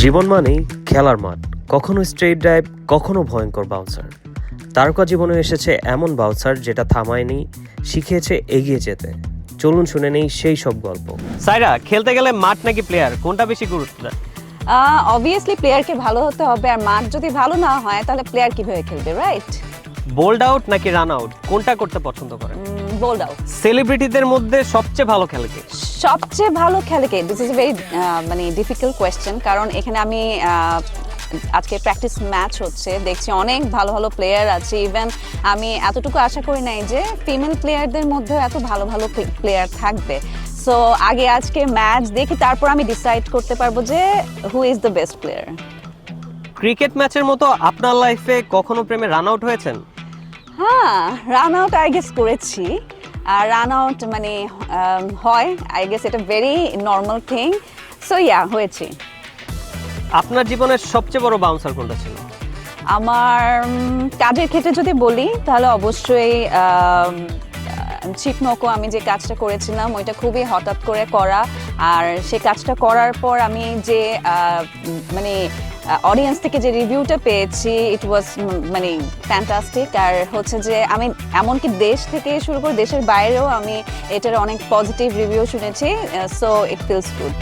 জীবন মানেই খেলার মাঠ, কখনো স্ট্রেট ড্রাইভ, কখনো ভয়ঙ্কর বাউন্সার। তারকা জীবনে এসেছে এমন বাউন্সার যেটা থামায়নি, শিখিয়েছে এগিয়ে যেতে। চলুন শুনে নেই সেই সব গল্প। সাইরা, খেলতে গেলে মাঠ নাকি প্লেয়ার, কোনটা বেশি গুরুত্ব দেয়? অবভিয়াসলি প্লেয়ারকে ভালো হতে হবে, আর মাঠ যদি ভালো না হয় তাহলে প্লেয়ার কিভাবে খেলবে, রাইট? বোল্ড আউট নাকি রান আউট, কোনটা করতে পছন্দ করেন? Bold out. সেলিব্রিটিদের মধ্যে সবচেয়ে ভালো খেলে কে? সবচেয়ে ভালো খেলে কে? This is a very difficult question, কারণ এখানে আমি আজকে প্র্যাকটিস ম্যাচ হচ্ছে, দেখছি অনেক ভালো ভালো প্লেয়ার আছে। ইভেন আমি এতটুকু আশা করি নাই যে ফিমেল প্লেয়ারদের মধ্যে এত ভালো ভালো প্লেয়ার থাকবে। সো আগে আজকে ম্যাচ দেখি, তারপর আমি ডিসাইড করতে পারবো যে who is the best player. Cricket ম্যাচের মতো আপনার লাইফে কখনো প্রেমে রান আউট হয়েছেন? হ্যাঁ, রান আউট আই গেস করেছি। আর রান আউট মানে হয়, আই গেস এটা very normal thing. So yeah, হয়েছে। আপনার জীবনের সবচেয়ে বড় বাউন্সার কোনটা ছিল? আমার কাজের ক্ষেত্রে যদি বলি তাহলে অবশ্যই চিকনকো, আমি যে কাজটা করেছিলাম ওইটা খুবই হঠাৎ করে করা, আর সে কাজটা করার পর আমি যে মানে অডিয়েন্স থেকে যে রিভিউটা পেয়েছি, ইট ওয়াজ মানে ফ্যান্টাস্টিক। আর হচ্ছে যে আমি এমনকি দেশ থেকে শুরু করে দেশের বাইরেও আমি এটার অনেক পজিটিভ রিভিউ শুনেছি। So it feels good.